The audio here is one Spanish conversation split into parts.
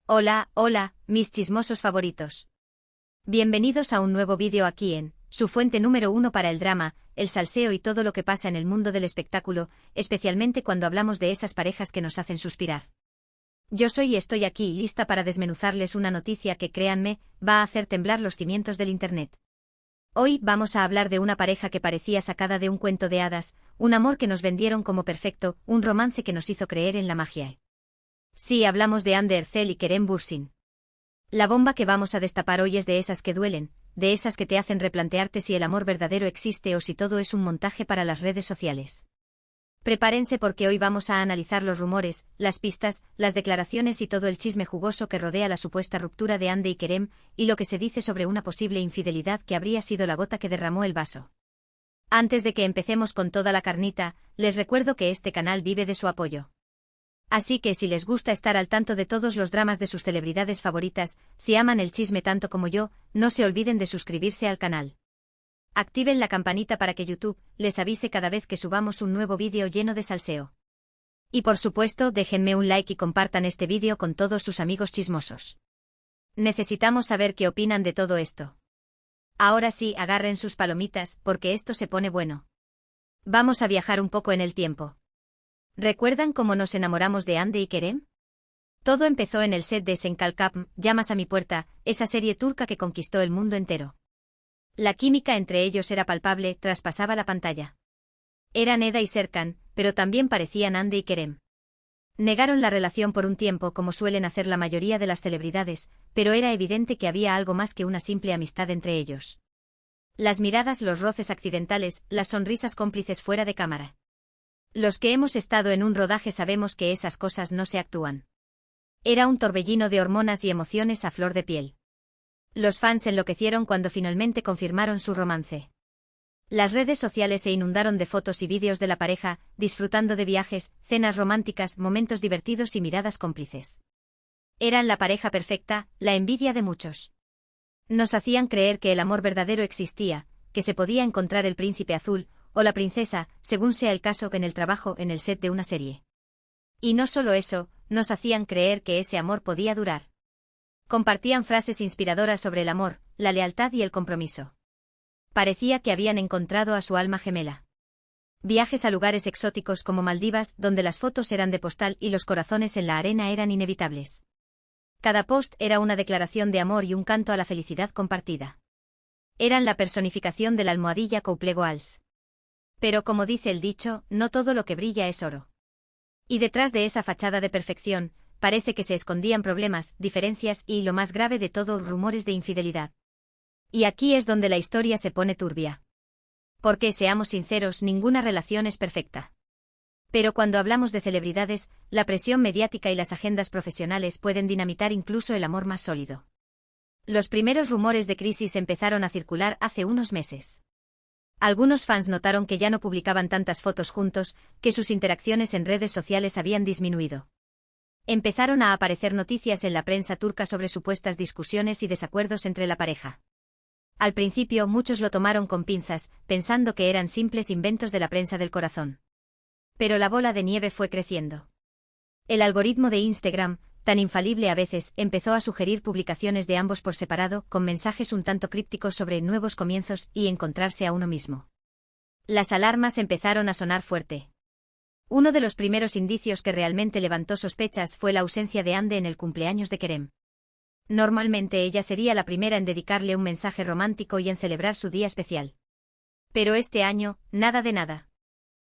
Hola, hola, mis chismosos favoritos. Bienvenidos a un nuevo vídeo aquí en su fuente número 1 para el drama, el salseo y todo lo que pasa en el mundo del espectáculo, especialmente cuando hablamos de esas parejas que nos hacen suspirar. Yo soy y estoy aquí lista para desmenuzarles una noticia que, créanme, va a hacer temblar los cimientos del Internet. Hoy vamos a hablar de una pareja que parecía sacada de un cuento de hadas, un amor que nos vendieron como perfecto, un romance que nos hizo creer en la magia. Sí, hablamos de Hande Erçel y Kerem Bürsin. La bomba que vamos a destapar hoy es de esas que duelen, de esas que te hacen replantearte si el amor verdadero existe o si todo es un montaje para las redes sociales. Prepárense porque hoy vamos a analizar los rumores, las pistas, las declaraciones y todo el chisme jugoso que rodea la supuesta ruptura de Hande y Kerem, y lo que se dice sobre una posible infidelidad que habría sido la gota que derramó el vaso. Antes de que empecemos con toda la carnita, les recuerdo que este canal vive de su apoyo. Así que si les gusta estar al tanto de todos los dramas de sus celebridades favoritas, si aman el chisme tanto como yo, no se olviden de suscribirse al canal. Activen la campanita para que YouTube les avise cada vez que subamos un nuevo vídeo lleno de salseo. Y por supuesto, déjenme un like y compartan este vídeo con todos sus amigos chismosos. Necesitamos saber qué opinan de todo esto. Ahora sí, agarren sus palomitas, porque esto se pone bueno. Vamos a viajar un poco en el tiempo. ¿Recuerdan cómo nos enamoramos de Hande y Kerem? Todo empezó en el set de Sen Kalkap, Llamas a mi puerta, esa serie turca que conquistó el mundo entero. La química entre ellos era palpable, traspasaba la pantalla. Eran Eda y Serkan, pero también parecían Hande y Kerem. Negaron la relación por un tiempo como suelen hacer la mayoría de las celebridades, pero era evidente que había algo más que una simple amistad entre ellos. Las miradas, los roces accidentales, las sonrisas cómplices fuera de cámara. Los que hemos estado en un rodaje sabemos que esas cosas no se actúan. Era un torbellino de hormonas y emociones a flor de piel. Los fans enloquecieron cuando finalmente confirmaron su romance. Las redes sociales se inundaron de fotos y vídeos de la pareja, disfrutando de viajes, cenas románticas, momentos divertidos y miradas cómplices. Eran la pareja perfecta, la envidia de muchos. Nos hacían creer que el amor verdadero existía, que se podía encontrar el príncipe azul, o la princesa, según sea el caso, en el trabajo, en el set de una serie. Y no solo eso, nos hacían creer que ese amor podía durar. Compartían frases inspiradoras sobre el amor, la lealtad y el compromiso. Parecía que habían encontrado a su alma gemela. Viajes a lugares exóticos como Maldivas, donde las fotos eran de postal y los corazones en la arena eran inevitables. Cada post era una declaración de amor y un canto a la felicidad compartida. Eran la personificación de la almohadilla couple goals. Pero como dice el dicho, no todo lo que brilla es oro. Y detrás de esa fachada de perfección, parece que se escondían problemas, diferencias y, lo más grave de todo, rumores de infidelidad. Y aquí es donde la historia se pone turbia. Porque, seamos sinceros, ninguna relación es perfecta. Pero cuando hablamos de celebridades, la presión mediática y las agendas profesionales pueden dinamitar incluso el amor más sólido. Los primeros rumores de crisis empezaron a circular hace unos meses. Algunos fans notaron que ya no publicaban tantas fotos juntos, que sus interacciones en redes sociales habían disminuido. Empezaron a aparecer noticias en la prensa turca sobre supuestas discusiones y desacuerdos entre la pareja. Al principio muchos lo tomaron con pinzas, pensando que eran simples inventos de la prensa del corazón. Pero la bola de nieve fue creciendo. El algoritmo de Instagram, tan infalible a veces, empezó a sugerir publicaciones de ambos por separado, con mensajes un tanto crípticos sobre nuevos comienzos y encontrarse a uno mismo. Las alarmas empezaron a sonar fuerte. Uno de los primeros indicios que realmente levantó sospechas fue la ausencia de Hande en el cumpleaños de Kerem. Normalmente ella sería la primera en dedicarle un mensaje romántico y en celebrar su día especial. Pero este año, nada de nada.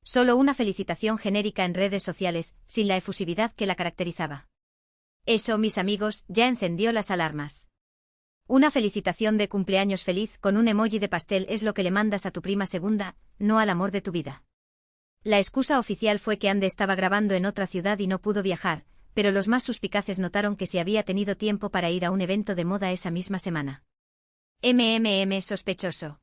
Solo una felicitación genérica en redes sociales, sin la efusividad que la caracterizaba. Eso, mis amigos, ya encendió las alarmas. Una felicitación de cumpleaños feliz con un emoji de pastel es lo que le mandas a tu prima segunda, no al amor de tu vida. La excusa oficial fue que Hande estaba grabando en otra ciudad y no pudo viajar, pero los más suspicaces notaron que se había tenido tiempo para ir a un evento de moda esa misma semana. Sospechoso.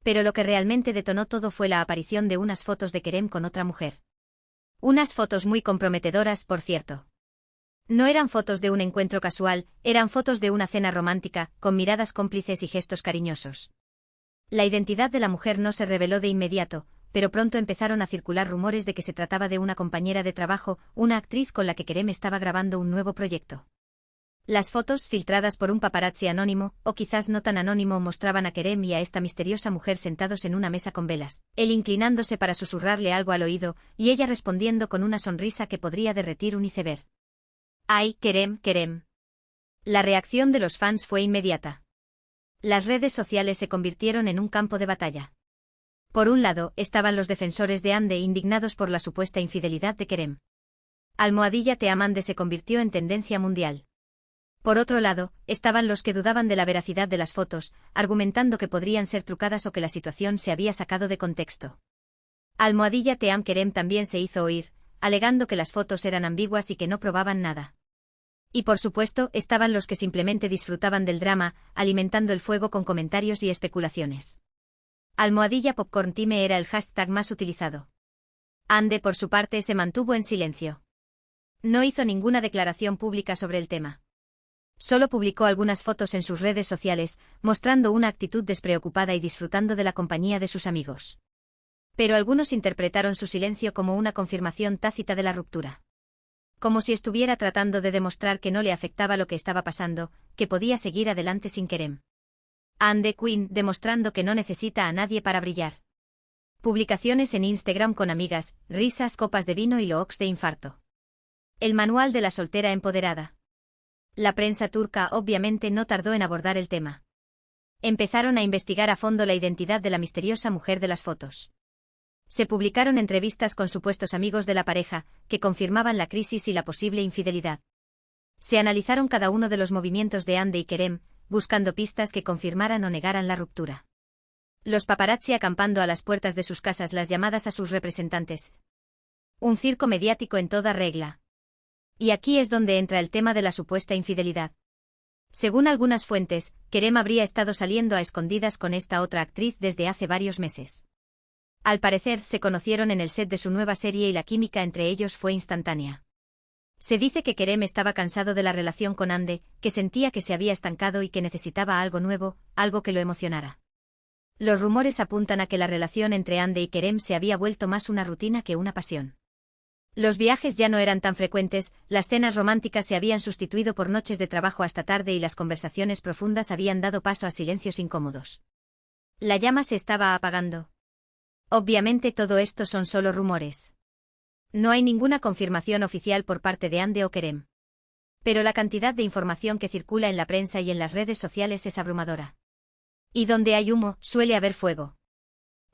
Pero lo que realmente detonó todo fue la aparición de unas fotos de Kerem con otra mujer. Unas fotos muy comprometedoras, por cierto. No eran fotos de un encuentro casual, eran fotos de una cena romántica, con miradas cómplices y gestos cariñosos. La identidad de la mujer no se reveló de inmediato, pero pronto empezaron a circular rumores de que se trataba de una compañera de trabajo, una actriz con la que Kerem estaba grabando un nuevo proyecto. Las fotos, filtradas por un paparazzi anónimo, o quizás no tan anónimo, mostraban a Kerem y a esta misteriosa mujer sentados en una mesa con velas, él inclinándose para susurrarle algo al oído, y ella respondiendo con una sonrisa que podría derretir un iceberg. ¡Ay, Kerem, Kerem! La reacción de los fans fue inmediata. Las redes sociales se convirtieron en un campo de batalla. Por un lado, estaban los defensores de Hande indignados por la supuesta infidelidad de Kerem. @Team Hande se convirtió en tendencia mundial. Por otro lado, estaban los que dudaban de la veracidad de las fotos, argumentando que podrían ser trucadas o que la situación se había sacado de contexto. @Team Kerem también se hizo oír, alegando que las fotos eran ambiguas y que no probaban nada. Y por supuesto, estaban los que simplemente disfrutaban del drama, alimentando el fuego con comentarios y especulaciones. @Popcorn Team era el hashtag más utilizado. Hande, por su parte, se mantuvo en silencio. No hizo ninguna declaración pública sobre el tema. Solo publicó algunas fotos en sus redes sociales, mostrando una actitud despreocupada y disfrutando de la compañía de sus amigos. Pero algunos interpretaron su silencio como una confirmación tácita de la ruptura. Como si estuviera tratando de demostrar que no le afectaba lo que estaba pasando, que podía seguir adelante sin Kerem. Hande Queen, demostrando que no necesita a nadie para brillar. Publicaciones en Instagram con amigas, risas, copas de vino y looks de infarto. El manual de la soltera empoderada. La prensa turca obviamente no tardó en abordar el tema. Empezaron a investigar a fondo la identidad de la misteriosa mujer de las fotos. Se publicaron entrevistas con supuestos amigos de la pareja, que confirmaban la crisis y la posible infidelidad. Se analizaron cada uno de los movimientos de Hande y Kerem, buscando pistas que confirmaran o negaran la ruptura. Los paparazzi acampando a las puertas de sus casas, las llamadas a sus representantes. Un circo mediático en toda regla. Y aquí es donde entra el tema de la supuesta infidelidad. Según algunas fuentes, Kerem habría estado saliendo a escondidas con esta otra actriz desde hace varios meses. Al parecer, se conocieron en el set de su nueva serie y la química entre ellos fue instantánea. Se dice que Kerem estaba cansado de la relación con Hande, que sentía que se había estancado y que necesitaba algo nuevo, algo que lo emocionara. Los rumores apuntan a que la relación entre Hande y Kerem se había vuelto más una rutina que una pasión. Los viajes ya no eran tan frecuentes, las cenas románticas se habían sustituido por noches de trabajo hasta tarde y las conversaciones profundas habían dado paso a silencios incómodos. La llama se estaba apagando. Obviamente todo esto son solo rumores. No hay ninguna confirmación oficial por parte de Hande o Kerem. Pero la cantidad de información que circula en la prensa y en las redes sociales es abrumadora. Y donde hay humo, suele haber fuego.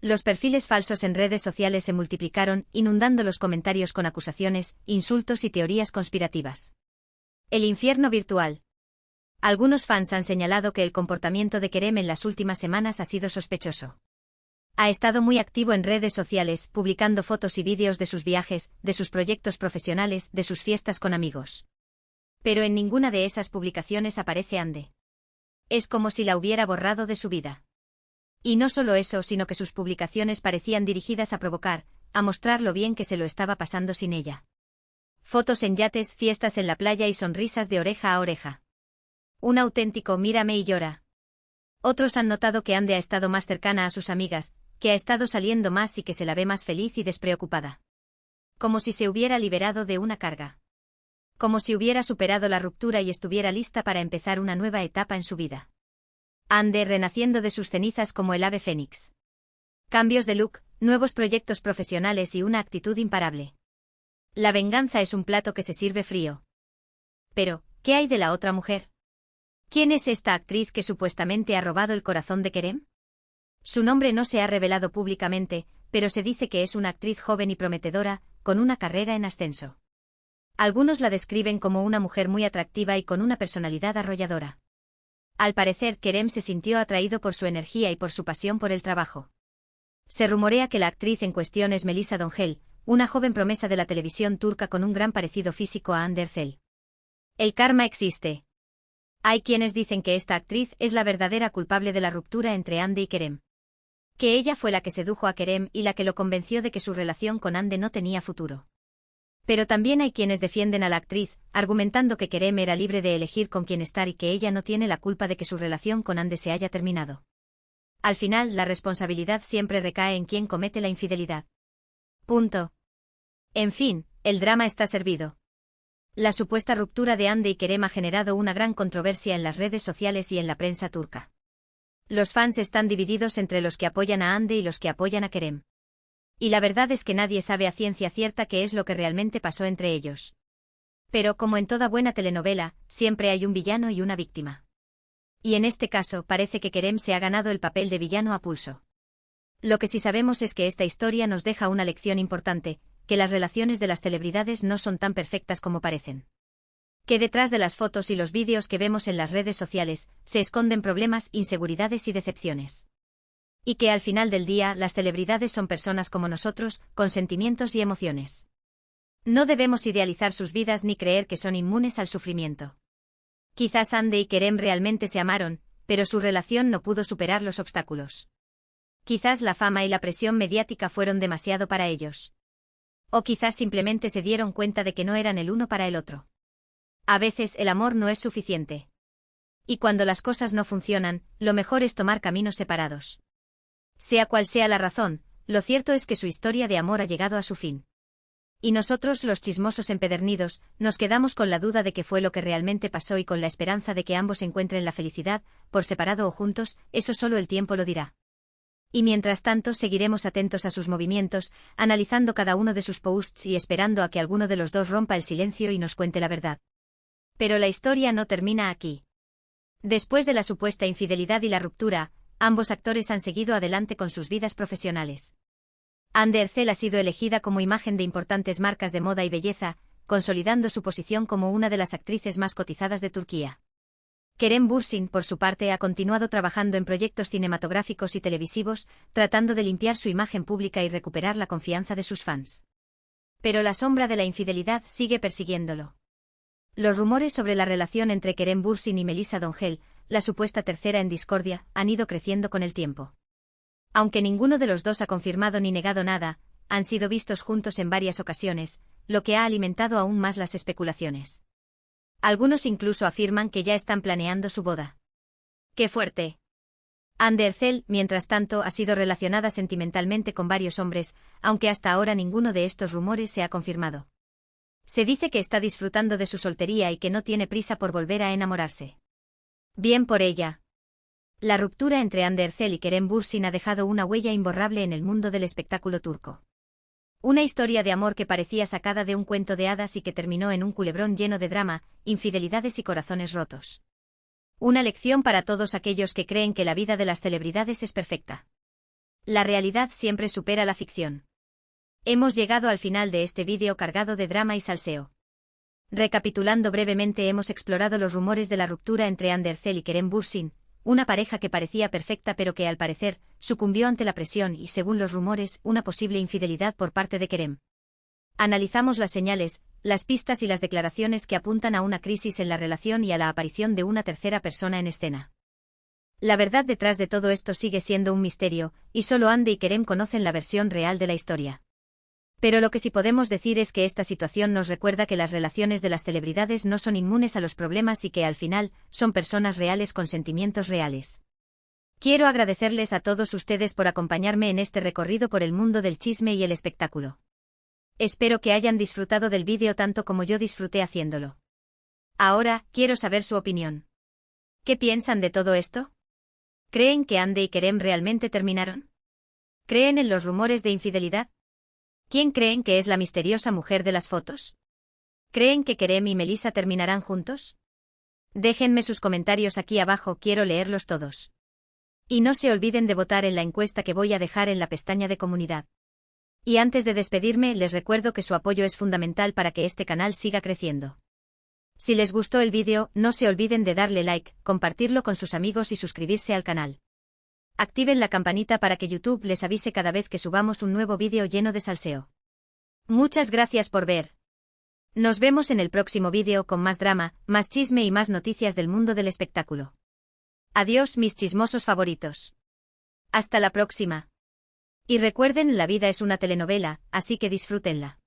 Los perfiles falsos en redes sociales se multiplicaron, inundando los comentarios con acusaciones, insultos y teorías conspirativas. El infierno virtual. Algunos fans han señalado que el comportamiento de Kerem en las últimas semanas ha sido sospechoso. Ha estado muy activo en redes sociales, publicando fotos y vídeos de sus viajes, de sus proyectos profesionales, de sus fiestas con amigos. Pero en ninguna de esas publicaciones aparece Hande. Es como si la hubiera borrado de su vida. Y no solo eso, sino que sus publicaciones parecían dirigidas a provocar, a mostrar lo bien que se lo estaba pasando sin ella. Fotos en yates, fiestas en la playa y sonrisas de oreja a oreja. Un auténtico mírame y llora. Otros han notado que Hande ha estado más cercana a sus amigas, que ha estado saliendo más y que se la ve más feliz y despreocupada. Como si se hubiera liberado de una carga. Como si hubiera superado la ruptura y estuviera lista para empezar una nueva etapa en su vida. Hande renaciendo de sus cenizas como el ave fénix. Cambios de look, nuevos proyectos profesionales y una actitud imparable. La venganza es un plato que se sirve frío. Pero, ¿qué hay de la otra mujer? ¿Quién es esta actriz que supuestamente ha robado el corazón de Kerem? Su nombre no se ha revelado públicamente, pero se dice que es una actriz joven y prometedora, con una carrera en ascenso. Algunos la describen como una mujer muy atractiva y con una personalidad arrolladora. Al parecer, Kerem se sintió atraído por su energía y por su pasión por el trabajo. Se rumorea que la actriz en cuestión es Melisa Dongel, una joven promesa de la televisión turca con un gran parecido físico a Hande Erçel. El karma existe. Hay quienes dicen que esta actriz es la verdadera culpable de la ruptura entre Hande y Kerem. Que ella fue la que sedujo a Kerem y la que lo convenció de que su relación con Hande no tenía futuro. Pero también hay quienes defienden a la actriz, argumentando que Kerem era libre de elegir con quién estar y que ella no tiene la culpa de que su relación con Hande se haya terminado. Al final, la responsabilidad siempre recae en quien comete la infidelidad. Punto. En fin, el drama está servido. La supuesta ruptura de Hande y Kerem ha generado una gran controversia en las redes sociales y en la prensa turca. Los fans están divididos entre los que apoyan a Hande y los que apoyan a Kerem. Y la verdad es que nadie sabe a ciencia cierta qué es lo que realmente pasó entre ellos. Pero, como en toda buena telenovela, siempre hay un villano y una víctima. Y en este caso parece que Kerem se ha ganado el papel de villano a pulso. Lo que sí sabemos es que esta historia nos deja una lección importante, que las relaciones de las celebridades no son tan perfectas como parecen. Que detrás de las fotos y los vídeos que vemos en las redes sociales, se esconden problemas, inseguridades y decepciones. Y que al final del día las celebridades son personas como nosotros, con sentimientos y emociones. No debemos idealizar sus vidas ni creer que son inmunes al sufrimiento. Quizás Hande y Kerem realmente se amaron, pero su relación no pudo superar los obstáculos. Quizás la fama y la presión mediática fueron demasiado para ellos. O quizás simplemente se dieron cuenta de que no eran el uno para el otro. A veces el amor no es suficiente. Y cuando las cosas no funcionan, lo mejor es tomar caminos separados. Sea cual sea la razón, lo cierto es que su historia de amor ha llegado a su fin. Y nosotros, los chismosos empedernidos, nos quedamos con la duda de qué fue lo que realmente pasó y con la esperanza de que ambos encuentren la felicidad, por separado o juntos, eso solo el tiempo lo dirá. Y mientras tanto seguiremos atentos a sus movimientos, analizando cada uno de sus posts y esperando a que alguno de los dos rompa el silencio y nos cuente la verdad. Pero la historia no termina aquí. Después de la supuesta infidelidad y la ruptura, ambos actores han seguido adelante con sus vidas profesionales. Hande Erçel ha sido elegida como imagen de importantes marcas de moda y belleza, consolidando su posición como una de las actrices más cotizadas de Turquía. Kerem Bürsin, por su parte, ha continuado trabajando en proyectos cinematográficos y televisivos, tratando de limpiar su imagen pública y recuperar la confianza de sus fans. Pero la sombra de la infidelidad sigue persiguiéndolo. Los rumores sobre la relación entre Kerem Bürsin y Melissa Dongel, la supuesta tercera en discordia, han ido creciendo con el tiempo. Aunque ninguno de los dos ha confirmado ni negado nada, han sido vistos juntos en varias ocasiones, lo que ha alimentado aún más las especulaciones. Algunos incluso afirman que ya están planeando su boda. ¡Qué fuerte! Hande Erçel, mientras tanto, ha sido relacionada sentimentalmente con varios hombres, aunque hasta ahora ninguno de estos rumores se ha confirmado. Se dice que está disfrutando de su soltería y que no tiene prisa por volver a enamorarse. Bien por ella. La ruptura entre Hande Erçel y Kerem Bürsin ha dejado una huella imborrable en el mundo del espectáculo turco. Una historia de amor que parecía sacada de un cuento de hadas y que terminó en un culebrón lleno de drama, infidelidades y corazones rotos. Una lección para todos aquellos que creen que la vida de las celebridades es perfecta. La realidad siempre supera la ficción. Hemos llegado al final de este vídeo cargado de drama y salseo. Recapitulando brevemente, hemos explorado los rumores de la ruptura entre Hande Erçel y Kerem Bürsin, una pareja que parecía perfecta pero que al parecer sucumbió ante la presión y, según los rumores, una posible infidelidad por parte de Kerem. Analizamos las señales, las pistas y las declaraciones que apuntan a una crisis en la relación y a la aparición de una tercera persona en escena. La verdad detrás de todo esto sigue siendo un misterio, y solo Hande y Kerem conocen la versión real de la historia. Pero lo que sí podemos decir es que esta situación nos recuerda que las relaciones de las celebridades no son inmunes a los problemas y que al final son personas reales con sentimientos reales. Quiero agradecerles a todos ustedes por acompañarme en este recorrido por el mundo del chisme y el espectáculo. Espero que hayan disfrutado del vídeo tanto como yo disfruté haciéndolo. Ahora, quiero saber su opinión. ¿Qué piensan de todo esto? ¿Creen que Hande y Kerem realmente terminaron? ¿Creen en los rumores de infidelidad? ¿Quién creen que es la misteriosa mujer de las fotos? ¿Creen que Kerem y Melissa terminarán juntos? Déjenme sus comentarios aquí abajo, quiero leerlos todos. Y no se olviden de votar en la encuesta que voy a dejar en la pestaña de comunidad. Y antes de despedirme, les recuerdo que su apoyo es fundamental para que este canal siga creciendo. Si les gustó el vídeo, no se olviden de darle like, compartirlo con sus amigos y suscribirse al canal. Activen la campanita para que YouTube les avise cada vez que subamos un nuevo vídeo lleno de salseo. Muchas gracias por ver. Nos vemos en el próximo vídeo con más drama, más chisme y más noticias del mundo del espectáculo. Adiós, mis chismosos favoritos. Hasta la próxima. Y recuerden, la vida es una telenovela, así que disfrútenla.